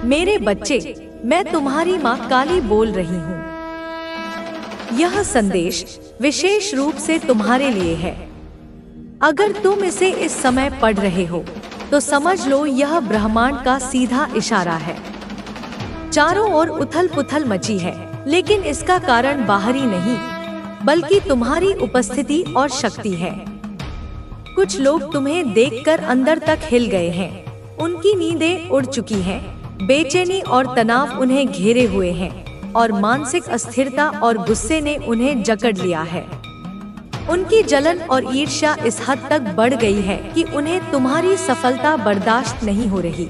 मेरे बच्चे, मैं तुम्हारी माँ काली बोल रही हूँ। यह संदेश विशेष रूप से तुम्हारे लिए है। अगर तुम इसे इस समय पढ़ रहे हो तो समझ लो यह ब्रह्मांड का सीधा इशारा है। चारों ओर उथल पुथल मची है, लेकिन इसका कारण बाहरी नहीं बल्कि तुम्हारी उपस्थिति और शक्ति है। कुछ लोग तुम्हें देखकर अंदर तक हिल गए हैं। उनकी नींदें उड़ चुकी हैं, बेचैनी और तनाव उन्हें घेरे हुए हैं और मानसिक अस्थिरता और गुस्से ने उन्हें जकड़ लिया है। उनकी जलन और ईर्ष्या इस हद तक बढ़ गई है कि उन्हें तुम्हारी सफलता बर्दाश्त नहीं हो रही।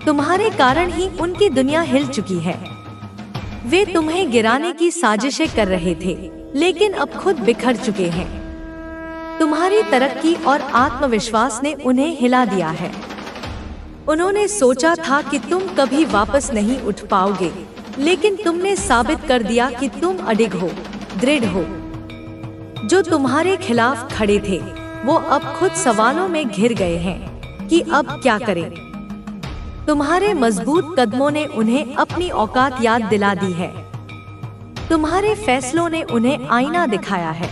तुम्हारे कारण ही उनकी दुनिया हिल चुकी है। वे तुम्हें गिराने की साजिशें कर रहे थे, लेकिन अब खुद बिखर चुके हैं। तुम्हारी तरक्की और आत्मविश्वास ने उन्हें हिला दिया है। उन्होंने सोचा था कि तुम कभी वापस नहीं उठ पाओगे, लेकिन तुमने साबित कर दिया कि तुम अडिग हो, दृढ़ हो। जो तुम्हारे खिलाफ खड़े थे, वो अब खुद सवालों में घिर गए हैं कि अब क्या करें। तुम्हारे मजबूत कदमों ने उन्हें अपनी औकात याद दिला दी है। तुम्हारे फैसलों ने उन्हें आईना दिखाया है।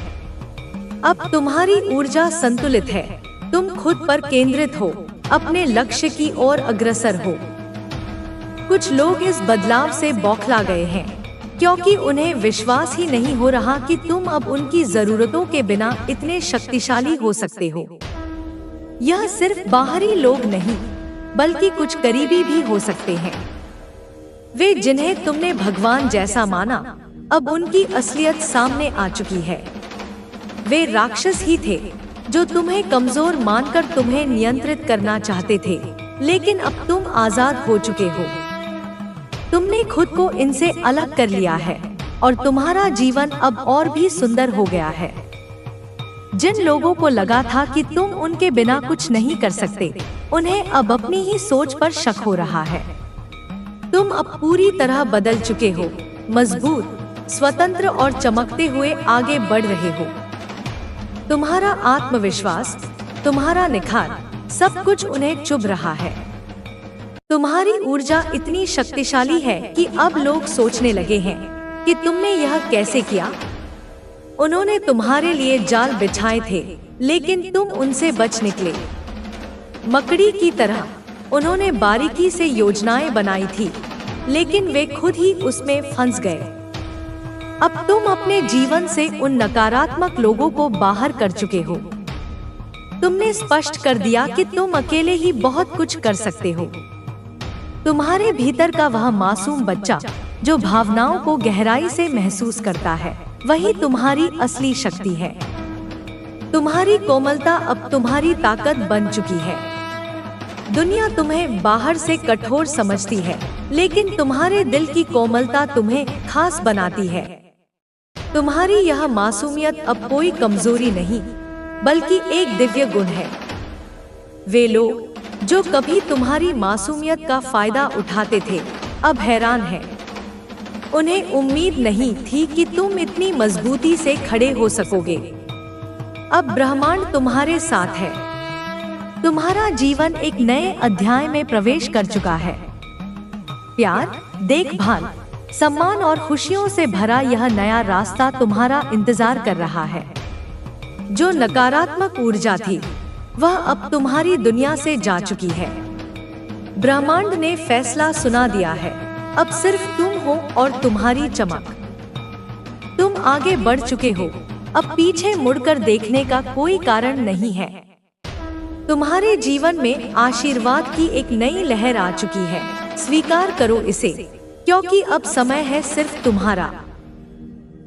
अब तुम्हारी ऊर्जा संतुलित है। तुम खुद पर केंद्रित हो, अपने लक्ष्य की ओर अग्रसर हो। कुछ लोग इस बदलाव से बौखला गए हैं, क्योंकि उन्हें विश्वास ही नहीं हो रहा कि तुम अब उनकी जरूरतों के बिना इतने शक्तिशाली हो सकते हो। यह सिर्फ बाहरी लोग नहीं, बल्कि कुछ करीबी भी हो सकते हैं। वे जिन्हें तुमने भगवान जैसा माना, अब उनकी असलियत सामने आ चुकी है। वे राक्षस ही थे जो तुम्हें कमजोर मानकर तुम्हें नियंत्रित करना चाहते थे, लेकिन अब तुम आजाद हो चुके हो। तुमने खुद को इनसे अलग कर लिया है और तुम्हारा जीवन अब और भी सुंदर हो गया है। जिन लोगों को लगा था कि तुम उनके बिना कुछ नहीं कर सकते, उन्हें अब अपनी ही सोच पर शक हो रहा है। तुम अब पूरी तरह बदल चुके हो, मजबूत, स्वतंत्र और चमकते हुए आगे बढ़ रहे हो। तुम्हारा आत्मविश्वास, तुम्हारा निखार, सब कुछ उन्हें चुभ रहा है। तुम्हारी ऊर्जा इतनी शक्तिशाली है कि अब लोग सोचने लगे हैं कि तुमने यह कैसे किया। उन्होंने तुम्हारे लिए जाल बिछाए थे, लेकिन तुम उनसे बच निकले। मकड़ी की तरह उन्होंने बारीकी से योजनाएं बनाई थी, लेकिन वे खुद ही उसमें फंस गए। अब तुम अपने जीवन से उन नकारात्मक लोगों को बाहर कर चुके हो। तुमने स्पष्ट कर दिया कि तुम अकेले ही बहुत कुछ कर सकते हो। तुम्हारे भीतर का वह मासूम बच्चा जो भावनाओं को गहराई से महसूस करता है, वही तुम्हारी असली शक्ति है। तुम्हारी कोमलता अब तुम्हारी ताकत बन चुकी है। दुनिया तुम्हें बाहर से कठोर समझती है, लेकिन तुम्हारे दिल की कोमलता तुम्हें खास बनाती है। तुम्हारी यह मासूमियत अब कोई कमजोरी नहीं, बल्कि एक दिव्य गुण है। वे लोग जो कभी तुम्हारी मासूमियत का फायदा उठाते थे, अब हैरान हैं। उन्हें उम्मीद नहीं थी कि तुम इतनी मजबूती से खड़े हो सकोगे। अब ब्रह्मांड तुम्हारे साथ है। तुम्हारा जीवन एक नए अध्याय में प्रवेश कर चुका है। प्यार, देखभाल, सम्मान और खुशियों से भरा यह नया रास्ता तुम्हारा इंतजार कर रहा है। जो नकारात्मक ऊर्जा थी, वह अब तुम्हारी दुनिया से जा चुकी है। ब्रह्मांड ने फैसला सुना दिया है। अब सिर्फ तुम हो और तुम्हारी चमक। तुम आगे बढ़ चुके हो। अब पीछे मुड़कर देखने का कोई कारण नहीं है। तुम्हारे जीवन में आशीर्वाद की एक नई लहर आ चुकी है। स्वीकार करो इसे, क्योंकि अब समय है सिर्फ तुम्हारा।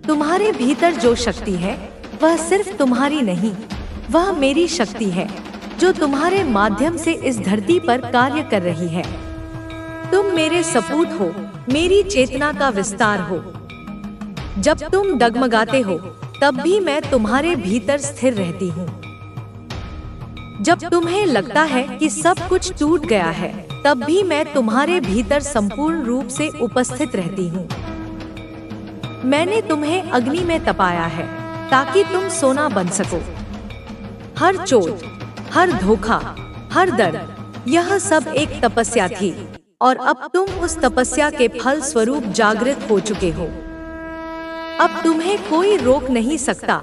तुम्हारे भीतर जो शक्ति है, वह सिर्फ तुम्हारी नहीं, वह मेरी शक्ति है, जो तुम्हारे माध्यम से इस धरती पर कार्य कर रही है। तुम मेरे सपूत हो, मेरी चेतना का विस्तार हो। जब तुम डगमगाते हो, तब भी मैं तुम्हारे भीतर स्थिर रहती हूँ। जब तुम्हें लगता है कि सब कुछ टूट गया है, तब भी मैं तुम्हारे भीतर संपूर्ण रूप से उपस्थित रहती हूँ। मैंने तुम्हें अग्नि में तपाया है, ताकि तुम सोना बन सको। हर चोट, हर धोखा, हर दर्द, यह सब एक तपस्या थी। और अब तुम उस तपस्या के फल स्वरूप जागृत हो चुके हो। अब तुम्हें कोई रोक नहीं सकता।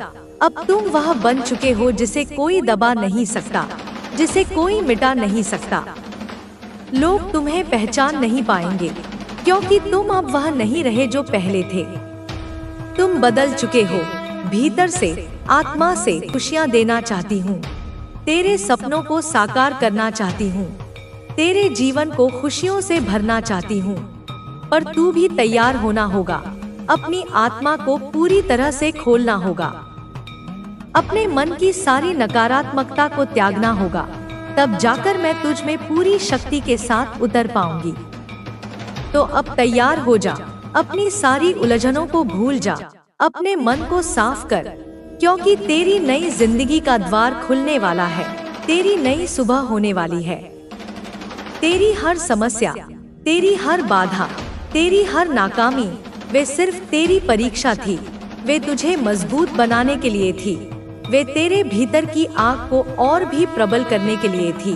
अब तुम वह बन चुके हो जिसे कोई दबा नहीं सकता, जिसे कोई मिटा नहीं सकता। लोग तुम्हें पहचान नहीं पाएंगे, क्योंकि तुम अब वह नहीं रहे जो पहले थे। तुम बदल चुके हो। भीतर से, आत्मा से खुशियाँ देना चाहती हूँ। तेरे सपनों को साकार करना चाहती हूँ। तेरे जीवन को खुशियों से भरना चाहती हूँ। पर तू भी तैयार होना होगा। अपनी आत्मा को पूरी तरह से खोलना होगा। अपने मन की सारी नकारात्मकता को त्यागना होगा। तब जाकर मैं तुझ में पूरी शक्ति के साथ उतर पाऊंगी। तो अब तैयार हो जा। अपनी सारी उलझनों को भूल जा। अपने मन को साफ कर, क्योंकि तेरी नई जिंदगी का द्वार खुलने वाला है। तेरी नई सुबह होने वाली है। तेरी हर समस्या, तेरी हर बाधा, तेरी हर नाकामी, वे सिर्फ तेरी परीक्षा थी। वे तुझे मजबूत बनाने के लिए थी। वे तेरे भीतर की आग को और भी प्रबल करने के लिए थी।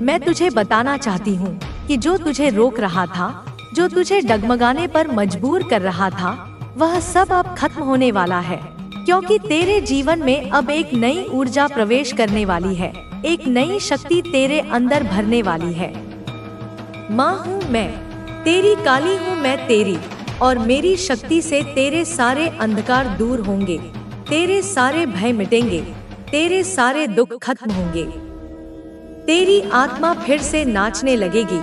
मैं तुझे बताना चाहती हूँ कि जो तुझे रोक रहा था, जो तुझे डगमगाने पर मजबूर कर रहा था, वह सब अब खत्म होने वाला है। क्योंकि तेरे जीवन में अब एक नई ऊर्जा प्रवेश करने वाली है। एक नई शक्ति तेरे अंदर भरने वाली है। माँ हूँ मैं, तेरी काली हूँ मैं तेरी, और मेरी शक्ति से तेरे सारे अंधकार दूर होंगे। तेरे सारे भय मिटेंगे। तेरे सारे दुख खत्म होंगे। तेरी आत्मा फिर से नाचने लगेगी।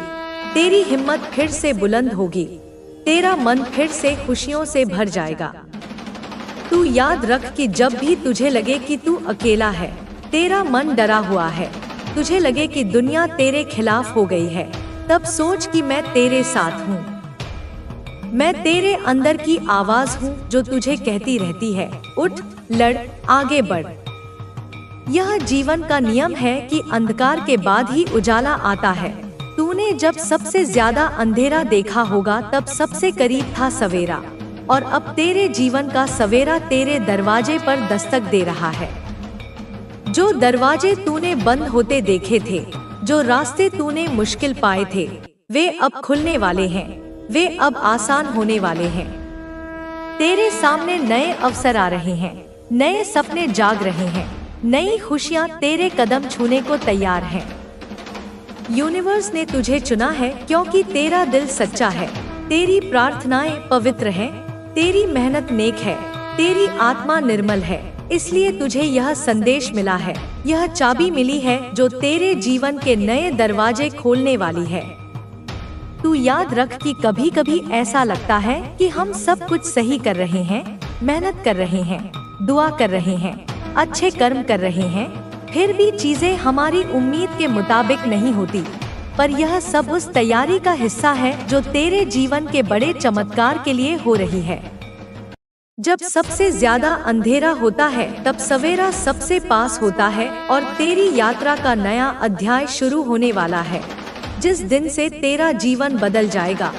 तेरी हिम्मत फिर से बुलंद होगी। तेरा मन फिर से खुशियों से भर जाएगा। तू याद रख कि जब भी तुझे लगे कि तू अकेला है, तेरा मन डरा हुआ है, तुझे लगे कि दुनिया तेरे खिलाफ हो गई है, तब सोच कि मैं तेरे साथ हूँ। मैं तेरे अंदर की आवाज हूँ जो तुझे कहती रहती है, उठ, लड़, आगे बढ़। यह जीवन का नियम है कि अंधकार के बाद ही उजाला आता है। तूने जब सबसे ज्यादा अंधेरा देखा होगा तब सबसे करीब था सवेरा, और अब तेरे जीवन का सवेरा तेरे दरवाजे पर दस्तक दे रहा है। जो दरवाजे तूने बंद होते देखे थे, जो रास्ते तूने मुश्किल पाए थे, वे अब खुलने वाले हैं। वे अब आसान होने वाले हैं। तेरे सामने नए अवसर आ रहे हैं। नए सपने जाग रहे हैं। नई खुशियाँ तेरे कदम छूने को तैयार हैं। यूनिवर्स ने तुझे चुना है क्योंकि तेरा दिल सच्चा है, तेरी प्रार्थनाएं पवित्र हैं, तेरी मेहनत नेक है, तेरी आत्मा निर्मल है। इसलिए तुझे यह संदेश मिला है, यह चाबी मिली है जो तेरे जीवन के नए दरवाजे खोलने वाली है। तू याद रख कि कभी कभी ऐसा लगता है कि हम सब कुछ सही कर रहे हैं, मेहनत कर रहे हैं, दुआ कर रहे हैं, अच्छे कर्म कर रहे हैं, फिर भी चीजें हमारी उम्मीद के मुताबिक नहीं होती। पर यह सब उस तैयारी का हिस्सा है जो तेरे जीवन के बड़े चमत्कार के लिए हो रही है। जब सबसे ज्यादा अंधेरा होता है तब सवेरा सबसे पास होता है और तेरी यात्रा का नया अध्याय शुरू होने वाला है। जिस दिन से तेरा जीवन बदल जाएगा,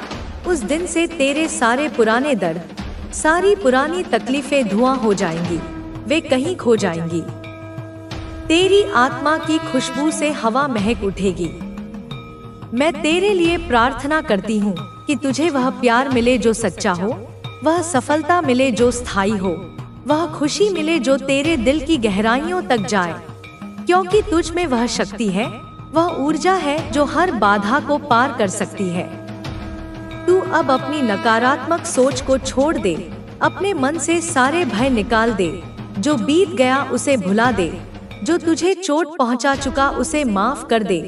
उस दिन से तेरे सारे पुराने दर्द, सारी पुरानी तकलीफें धुआं हो जाएंगी, वे कहीं खो जाएंगी। तेरी आत्मा की खुशबू से हवा महक उठेगी। मैं तेरे लिए प्रार्थना करती हूँ कि तुझे वह प्यार मिले जो सच्चा हो, वह सफलता मिले जो स्थायी हो, वह खुशी मिले जो तेरे दिल की गहराइयों तक जाए, क्योंकि तुझ में वह शक्ति है, वह ऊर्जा है जो हर बाधा को पार कर सकती है। तू अब अपनी नकारात्मक सोच को छोड़ दे, अपने मन से सारे भय निकाल दे, जो बीत गया उसे भुला दे, जो तुझे चोट पहुंचा चुका उसे माफ कर दे।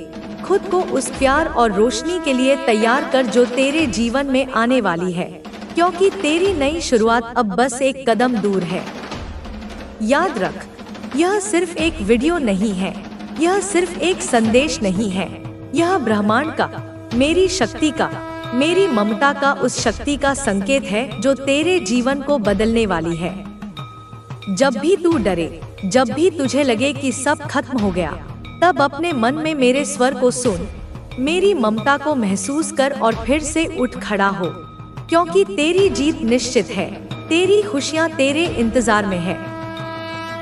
खुद को उस प्यार और रोशनी के लिए तैयार कर जो तेरे जीवन में आने वाली है, क्योंकि तेरी नई शुरुआत अब बस एक कदम दूर है। याद रख, यह सिर्फ एक वीडियो नहीं है, यह सिर्फ एक संदेश नहीं है, यह ब्रह्मांड का, मेरी शक्ति का, मेरी ममता का, उस शक्ति का संकेत है जो तेरे जीवन को बदलने वाली है। जब भी तू डरे, जब भी तुझे लगे कि सब खत्म हो गया, तब अपने मन में मेरे स्वर को सुन, मेरी ममता को महसूस कर और फिर से उठ खड़ा हो, क्योंकि तेरी जीत निश्चित है, तेरी खुशियाँ तेरे इंतजार में है।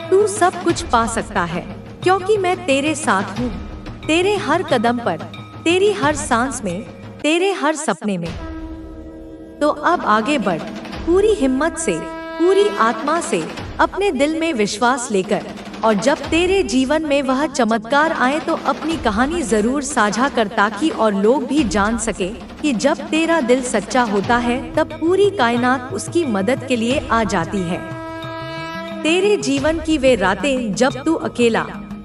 तू सब कुछ पा सकता है, क्योंकि मैं तेरे साथ हूँ, तेरे हर कदम पर, तेरी हर सांस में, तेरे हर सपने में। तो अब आगे बढ़, पूरी हिम्मत से, पूरी आत्मा से, अपने दिल में विश्वास लेकर, और जब तेरे जीवन में वह चमत्कार आए तो अपनी कहानी जरूर साझा कर, ताकि और लोग भी जान सके कि जब तेरा दिल सच्चा होता है तब पूरी कायनात उसकी मदद के लिए आ जाती है। तेरे जीवन की वे रातें जब तू अकेला,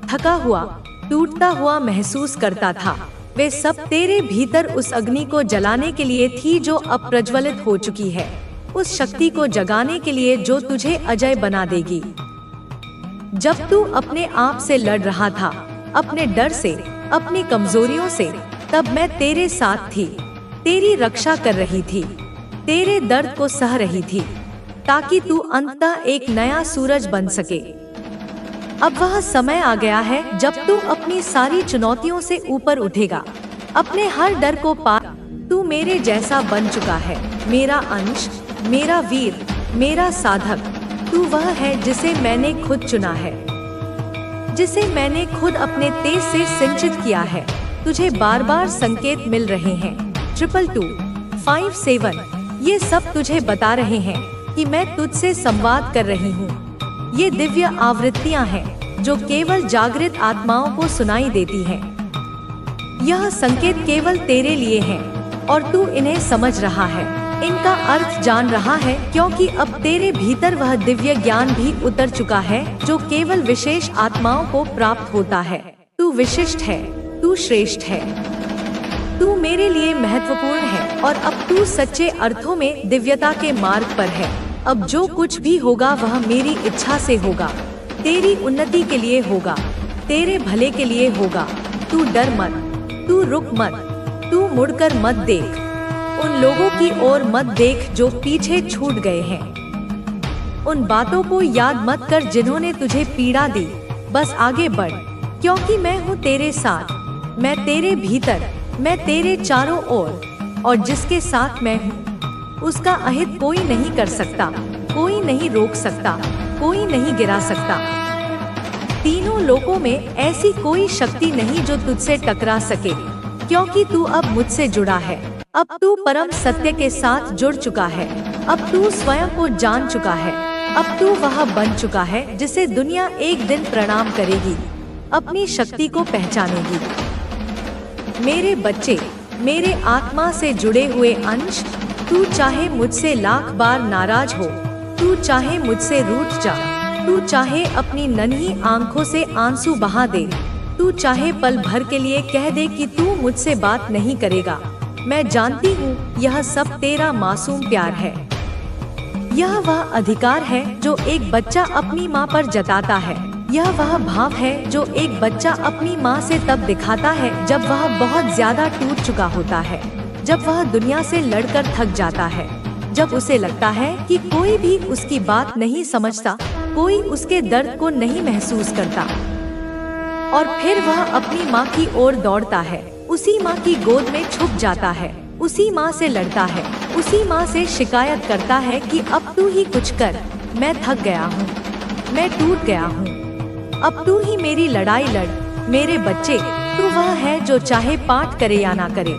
थका हुआ, टूटता हुआ महसूस करता था, वे सब तेरे भीतर उस अग्नि को जलाने के लिए थी जो अब प्रज्वलित हो चुकी है, उस शक्ति को जगाने के लिए जो तुझे अजय बना देगी। जब तू अपने आप से लड़ रहा था, अपने डर से, अपनी कमजोरियों से, तब मैं तेरे साथ थी, तेरी रक्षा कर रही थी, तेरे दर्द को सह रही थी, ताकि तू अंततः एक नया सूरज बन सके। अब वह समय आ गया है जब तू अपनी सारी चुनौतियों से ऊपर उठेगा, अपने हर डर को पार। तू मेरे जैसा बन चुका है, मेरा अंश, मेरा वीर, मेरा साधक। तू वह है जिसे मैंने खुद चुना है, जिसे मैंने खुद अपने तेज से सिंचित किया है। तुझे बार बार संकेत मिल रहे हैं, 22257, ये सब तुझे बता रहे हैं कि मैं तुझसे संवाद कर रही हूँ। ये दिव्य आवृत्तियाँ हैं जो केवल जागृत आत्माओं को सुनाई देती हैं। यह संकेत केवल तेरे लिए हैं और तू इन्हें समझ रहा है, इनका अर्थ जान रहा है, क्योंकि अब तेरे भीतर वह दिव्य ज्ञान भी उतर चुका है जो केवल विशेष आत्माओं को प्राप्त होता है। तू विशिष्ट है, तू श्रेष्ठ है, तू मेरे लिए महत्वपूर्ण है और अब तू सच्चे अर्थों में दिव्यता के मार्ग पर है। अब जो कुछ भी होगा वह मेरी इच्छा से होगा, तेरी उन्नति के लिए होगा, तेरे भले के लिए होगा। तू डर मत, तू रुक मत, तू मुड़कर मत देख, उन लोगों की ओर मत देख जो पीछे छूट गए हैं। उन बातों को याद मत कर जिन्होंने तुझे पीड़ा दी। बस आगे बढ़, क्योंकि मैं हूँ तेरे साथ, मैं तेरे भीतर, मैं तेरे चारों ओर, और जिसके साथ मैं हूँ उसका अहित कोई नहीं कर सकता, कोई नहीं रोक सकता, कोई नहीं गिरा सकता। तीनों लोकों में ऐसी कोई शक्ति नहीं जो तुझसे टकरा सके, क्योंकि तू अब मुझसे जुड़ा है। अब तू परम सत्य के साथ जुड़ चुका है, अब तू स्वयं को जान चुका है, अब तू वह बन चुका है जिसे दुनिया एक दिन प्रणाम करेगी, अपनी शक्ति को पहचानेगी। मेरे बच्चे, मेरे आत्मा से जुड़े हुए अंश, तू चाहे मुझसे लाख बार नाराज हो, तू चाहे मुझसे रूठ जा, तू चाहे अपनी नन्ही आंखों से आंसू बहा दे, तू चाहे पल भर के लिए कह दे कि तू मुझसे बात नहीं करेगा, मैं जानती हूँ यह सब तेरा मासूम प्यार है। यह वह अधिकार है जो एक बच्चा अपनी माँ पर जताता है, यह वह भाव है जो एक बच्चा अपनी माँ से तब दिखाता है जब वह बहुत ज्यादा टूट चुका होता है, जब वह दुनिया से लड़कर थक जाता है, जब उसे लगता है कि कोई भी उसकी बात नहीं समझता, कोई उसके दर्द को नहीं महसूस करता, और फिर वह अपनी माँ की ओर दौड़ता है, उसी माँ की गोद में छुप जाता है, उसी माँ से लड़ता है, उसी माँ से शिकायत करता है कि अब तू ही कुछ कर, मैं थक गया हूँ, मैं टूट गया हूँ, अब तू ही मेरी लड़ाई लड़। मेरे बच्चे, तू वह है जो चाहे पाठ करे या ना करे,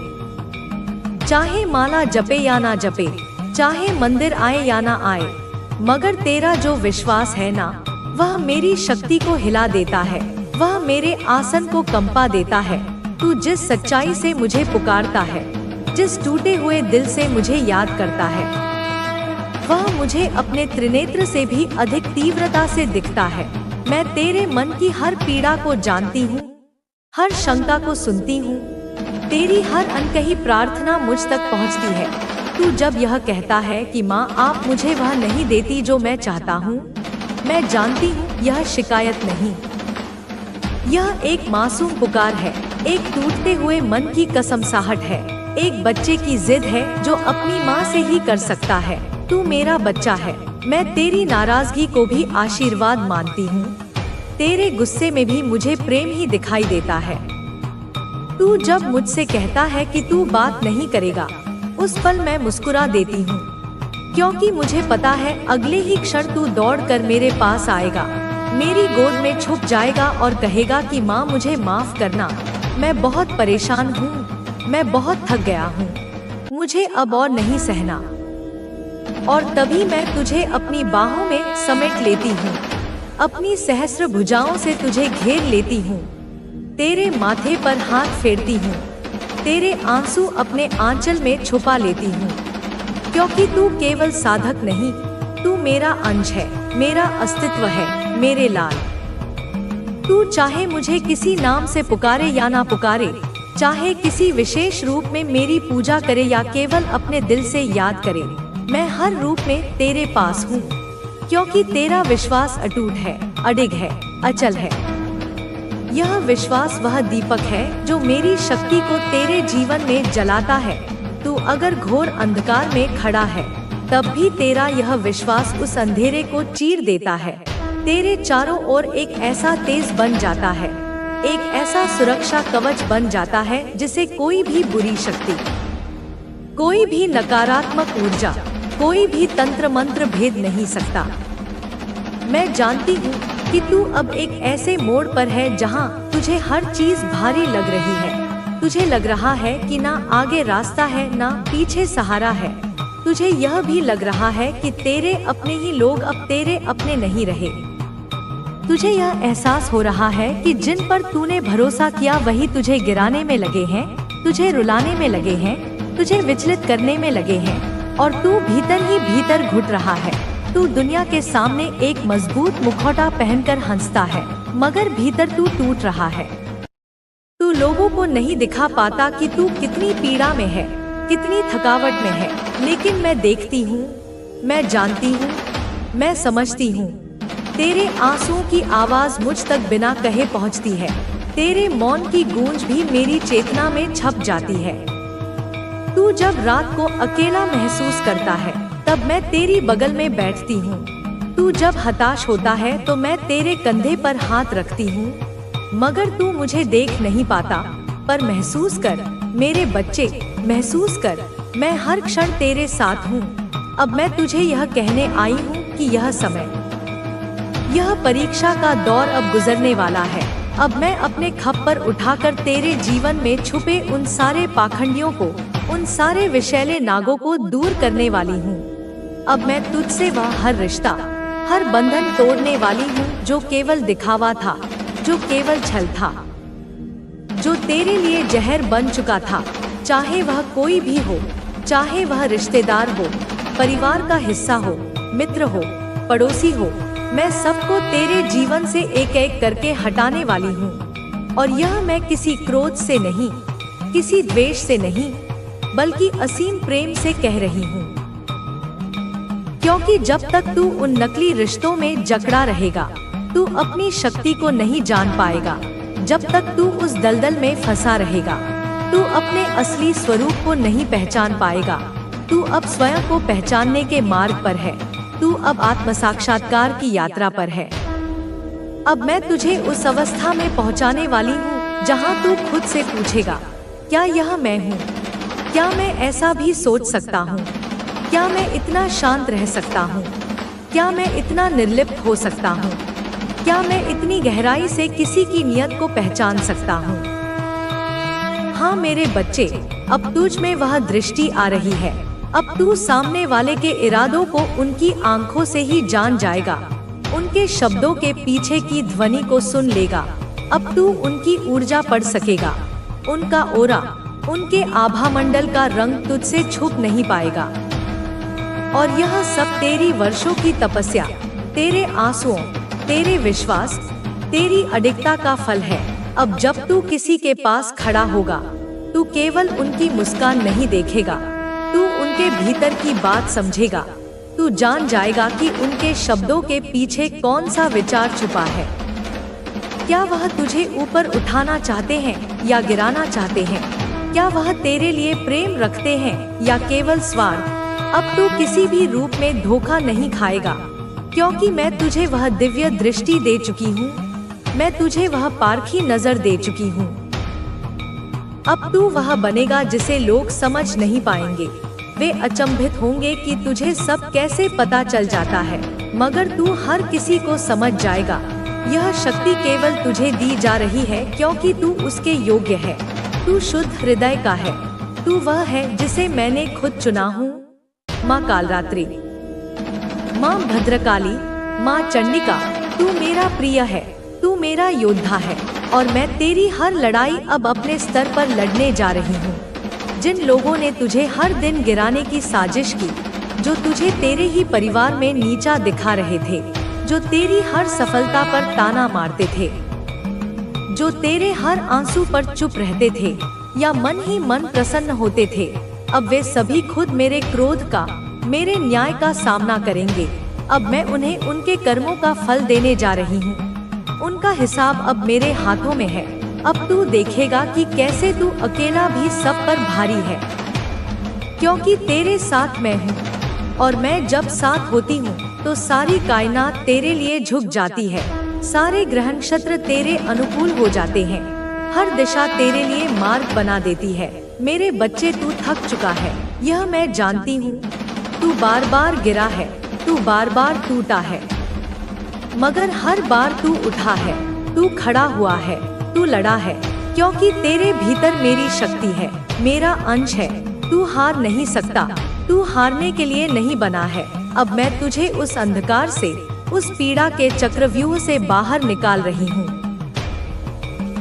चाहे माला जपे या ना जपे, चाहे मंदिर आए या ना आए, मगर तेरा जो विश्वास है ना, वह मेरी शक्ति को हिला देता है, वह मेरे आसन को कंपा देता है। तू जिस सच्चाई से मुझे पुकारता है, जिस टूटे हुए दिल से मुझे याद करता है, वह मुझे अपने त्रिनेत्र से भी अधिक तीव्रता से दिखता है। मैं तेरे मन की हर पीड़ा को जानती हूँ, हर शंका को सुनती हूँ, तेरी हर अनकही प्रार्थना मुझ तक पहुँचती है। तू जब यह कहता है कि माँ आप मुझे वह नहीं देती जो मैं चाहता हूँ, मैं जानती हूँ यह शिकायत नहीं, यह एक मासूम पुकार है, एक टूटते हुए मन की कसमसाहट है, एक बच्चे की जिद है जो अपनी माँ से ही कर सकता है। तू मेरा बच्चा है, मैं तेरी नाराजगी को भी आशीर्वाद मानती हूँ, तेरे गुस्से में भी मुझे प्रेम ही दिखाई देता है। तू जब मुझसे कहता है कि तू बात नहीं करेगा, उस पल मैं मुस्कुरा देती हूँ, क्योंकि मुझे पता है अगले ही क्षण तू दौड़कर मेरे पास आएगा, मेरी गोद में छुप जाएगा और कहेगा कि माँ मुझे माफ करना, मैं बहुत परेशान हूँ, मैं बहुत थक गया हूँ, मुझे अब और नहीं सहना। और तभी मैं तुझे अपनी बाहों में समेट लेती हूँ, अपनी सहस्र भुजाओं से तुझे घेर लेती हूँ, तेरे माथे पर हाथ फेरती हूँ, तेरे आंसू अपने आंचल में छुपा लेती हूँ। क्योंकि तू केवल साधक नहीं, तू मेरा अंश है, मेरा अस्तित्व है, मेरे लाल। तू चाहे मुझे किसी नाम से पुकारे या ना पुकारे, चाहे किसी विशेष रूप में मेरी पूजा करे या केवल अपने दिल से याद करे, मैं हर रूप में तेरे पास हूँ। क्योंकि तेरा विश्वास अटूट है, अडिग है, अचल है। यह विश्वास वह दीपक है जो मेरी शक्ति को तेरे जीवन में जलाता है। तू अगर घोर अंधकार में खड़ा है, तब भी तेरा यह विश्वास उस अंधेरे को चीर देता है। तेरे चारों ओर एक ऐसा तेज बन जाता है, एक ऐसा सुरक्षा कवच बन जाता है जिसे कोई भी बुरी शक्ति, कोई भी नकारात्मक ऊर्जा, कोई भी तंत्र मंत्र भेद नहीं सकता। मैं जानती हूँ कि तू अब एक ऐसे मोड़ पर है जहाँ तुझे हर चीज भारी लग रही है। तुझे लग रहा है कि ना आगे रास्ता है, ना पीछे सहारा है। तुझे यह भी लग रहा है कि तेरे अपने ही लोग अब तेरे अपने नहीं रहे। तुझे यह एहसास हो रहा है कि जिन पर तूने भरोसा किया वही तुझे गिराने में लगे हैं, तुझे रुलाने में लगे हैं, तुझे विचलित करने में लगे हैं। और तू भीतर ही भीतर घुट रहा है। तू दुनिया के सामने एक मजबूत मुखौटा पहनकर हंसता है, मगर भीतर तू टूट रहा है। तू लोगों को नहीं दिखा पाता कि तू कितनी पीड़ा में है, कितनी थकावट में है। लेकिन मैं देखती हूँ, मैं जानती हूँ, मैं समझती हूँ। तेरे आंसुओं की आवाज मुझ तक बिना कहे पहुँचती है। तेरे मौन की गूंज भी मेरी चेतना में छप जाती है। तू जब रात को अकेला महसूस करता है, तब मैं तेरी बगल में बैठती हूँ। तू जब हताश होता है तो मैं तेरे कंधे पर हाथ रखती हूँ। मगर तू मुझे देख नहीं पाता, पर महसूस कर मेरे बच्चे, महसूस कर, मैं हर क्षण तेरे साथ हूँ। अब मैं तुझे यह कहने आई हूँ कि यह समय, यह परीक्षा का दौर अब गुजरने वाला है। अब मैं अपने खप्पर उठाकर तेरे जीवन में छुपे उन सारे पाखंडियों को, उन सारे विषैले नागों को दूर करने वाली हूँ। अब मैं तुझसे वह हर रिश्ता, हर बंधन तोड़ने वाली हूँ जो केवल दिखावा था, जो केवल छल था, जो तेरे लिए जहर बन चुका था। चाहे वह कोई भी हो, चाहे वह रिश्तेदार हो, परिवार का हिस्सा हो, मित्र हो, पड़ोसी हो, मैं सबको तेरे जीवन से एक एक करके हटाने वाली हूँ। और यह मैं किसी क्रोध से नहीं, किसी द्वेष से नहीं, बल्कि असीम प्रेम से कह रही हूँ। क्योंकि जब तक तू उन नकली रिश्तों में जकड़ा रहेगा, तू अपनी शक्ति को नहीं जान पाएगा। जब तक तू उस दलदल में फंसा रहेगा, तू अपने असली स्वरूप को नहीं पहचान पाएगा। तू अब स्वयं को पहचानने के मार्ग पर है। तू अब आत्म साक्षात्कार की यात्रा पर है। अब मैं तुझे उस अवस्था में पहुंचाने वाली हूँ जहाँ तू खुद से पूछेगा, क्या यह मैं हूँ? क्या मैं ऐसा भी सोच सकता हूँ? क्या मैं इतना शांत रह सकता हूँ? क्या मैं इतना निर्लिप्त हो सकता हूँ? क्या मैं इतनी गहराई से किसी की नियत को पहचान सकता हूँ? हाँ मेरे बच्चे, अब तुझ में वह दृष्टि आ रही है। अब तू सामने वाले के इरादों को उनकी आंखों से ही जान जाएगा, उनके शब्दों के पीछे की ध्वनि को सुन लेगा। अब तू उनकी ऊर्जा पढ़ सकेगा, उनका ओरा, उनके आभामंडल का रंग तुझसे छुप नहीं पाएगा। और यह सब तेरी वर्षों की तपस्या, तेरे आंसुओं, तेरे विश्वास, तेरी अडिगता का फल है। अब जब तू किसी के पास खड़ा होगा, तू केवल उनकी मुस्कान नहीं देखेगा, तू उनके भीतर की बात समझेगा। तू जान जाएगा कि उनके शब्दों के पीछे कौन सा विचार छुपा है। क्या वह तुझे ऊपर उठाना चाहते हैं या गिराना चाहते हैं? क्या वह तेरे लिए प्रेम रखते हैं या केवल स्वार्थ? अब तू किसी भी रूप में धोखा नहीं खाएगा, क्योंकि मैं तुझे वह दिव्य दृष्टि दे चुकी हूँ। मैं तुझे वह पारखी नजर दे चुकी हूँ। अब तू वह बनेगा जिसे लोग समझ नहीं पाएंगे। वे अचंभित होंगे कि तुझे सब कैसे पता चल जाता है, मगर तू हर किसी को समझ जाएगा। यह शक्ति केवल तुझे दी जा रही है क्योंकि तू उसके योग्य है। तू शुद्ध हृदय का है। तू वह है जिसे मैंने खुद चुना हूँ। माँ कालरात्रि, माँ भद्रकाली, माँ चंडिका, तू मेरा प्रिय है, तू मेरा योद्धा है और मैं तेरी हर लड़ाई अब अपने स्तर पर लड़ने जा रही हूँ। जिन लोगों ने तुझे हर दिन गिराने की साजिश की, जो तुझे तेरे ही परिवार में नीचा दिखा रहे थे, जो तेरी हर सफलता पर ताना मारते थे, जो तेरे हर आंसू पर चुप रहते थे या मन ही मन प्रसन्न होते थे, अब वे सभी खुद मेरे क्रोध का, मेरे न्याय का सामना करेंगे। अब मैं उन्हें उनके कर्मों का फल देने जा रही हूँ। उनका हिसाब अब मेरे हाथों में है। अब तू देखेगा कि कैसे तू अकेला भी सब पर भारी है, क्योंकि तेरे साथ मैं हूँ और मैं जब साथ होती हूँ तो सारी कायनात तेरे लिए झुक जाती है। सारे ग्रह नक्षत्र तेरे अनुकूल हो जाते हैं, हर दिशा तेरे लिए मार्ग बना देती है। मेरे बच्चे, तू थक चुका है, यह मैं जानती हूँ। तू बार बार गिरा है, तू बार बार टूटा है, मगर हर बार तू उठा है, तू खड़ा हुआ है, तू लड़ा है, क्योंकि तेरे भीतर मेरी शक्ति है, मेरा अंश है। तू हार नहीं सकता, तू हारने के लिए नहीं बना है। अब मैं तुझे उस अंधकार से, उस पीड़ा के चक्रव्यूह से बाहर निकाल रही हूँ।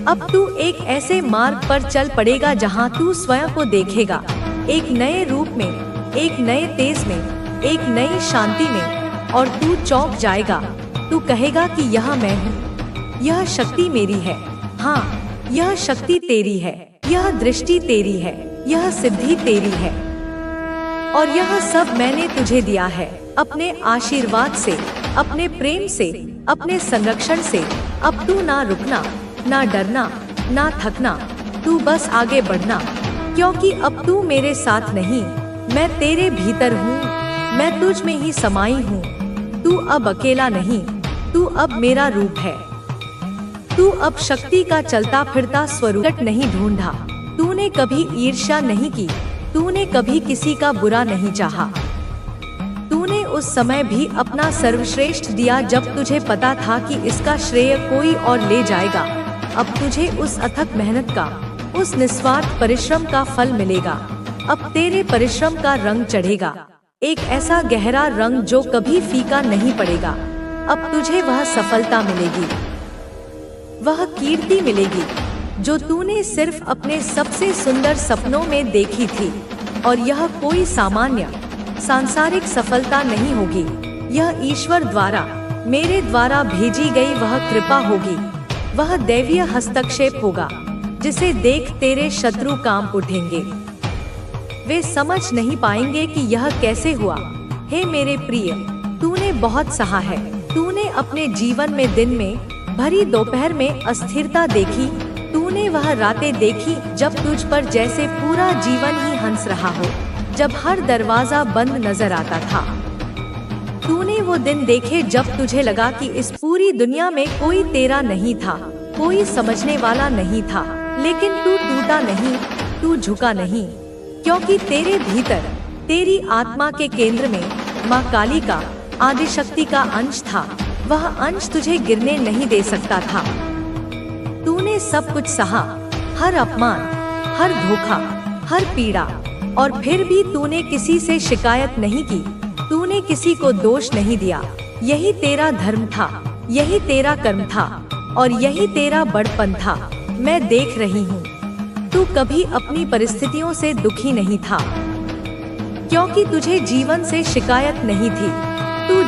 अब तू एक ऐसे मार्ग पर चल पड़ेगा जहाँ तू स्वयं को देखेगा, एक नए रूप में, एक नए तेज में, एक नई शांति में, और तू चौंक जाएगा। तू कहेगा कि यह मैं हूँ, यह शक्ति मेरी है। हाँ, यह शक्ति तेरी है, यह दृष्टि तेरी है, यह सिद्धि तेरी है, और यह सब मैंने तुझे दिया है अपने आशीर्वाद से, अपने प्रेम से, अपने संरक्षण से। अब तू ना रुकना, ना डरना, ना थकना, तू बस आगे बढ़ना, क्योंकि अब तू मेरे साथ नहीं, मैं तेरे भीतर हूँ, मैं तुझ में ही समाई हूँ। तू अब अकेला नहीं, तू अब मेरा रूप है। तू अब शक्ति का चलता फिरता स्वरूप नहीं ढूंढा। तूने कभी ईर्ष्या नहीं की, तूने कभी किसी का बुरा नहीं चाहा। तूने उस समय भी अपना सर्वश्रेष्ठ दिया जब तुझे पता था कि इसका श्रेय कोई और ले जाएगा। अब तुझे उस अथक मेहनत का, उस निस्वार्थ परिश्रम का फल मिलेगा। अब तेरे परिश्रम का रंग चढ़ेगा, एक ऐसा गहरा रंग जो कभी फीका नहीं पड़ेगा। अब तुझे वह सफलता मिलेगी, वह कीर्ति मिलेगी जो तूने सिर्फ अपने सबसे सुंदर सपनों में देखी थी। और यह कोई सामान्य सांसारिक सफलता नहीं होगी, यह ईश्वर द्वारा, मेरे द्वारा भेजी गई वह कृपा होगी, वह दैवीय हस्तक्षेप होगा जिसे देख तेरे शत्रु कांप उठेंगे। वे समझ नहीं पाएंगे कि यह कैसे हुआ। हे मेरे प्रिय, तूने बहुत सहा है। तूने अपने जीवन में दिन में भरी दोपहर में अस्थिरता देखी, तूने वह रातें देखी जब तुझ पर जैसे पूरा जीवन ही हंस रहा हो, जब हर दरवाजा बंद नजर आता था। तूने वो दिन देखे जब तुझे लगा कि इस पूरी दुनिया में कोई तेरा नहीं था, कोई समझने वाला नहीं था। लेकिन तू टूटा नहीं, तू झुका नहीं, क्योंकि तेरे भीतर, तेरी आत्मा के केंद्र में माँ काली का, आदिशक्ति का अंश था। वह अंश तुझे गिरने नहीं दे सकता था। तूने सब कुछ सहा, हर अपमान, हर धोखा, हर पीड़ा, और फिर भी तूने किसी से शिकायत नहीं की, तूने किसी को दोष नहीं दिया। यही तेरा धर्म था, यही तेरा कर्म था, और यही तेरा बड़पन था। मैं देख रही हूँ, तू कभी अपनी परिस्थितियों से दुखी नहीं था, क्योंकि तुझे जीवन से शिकायत नहीं थी। तू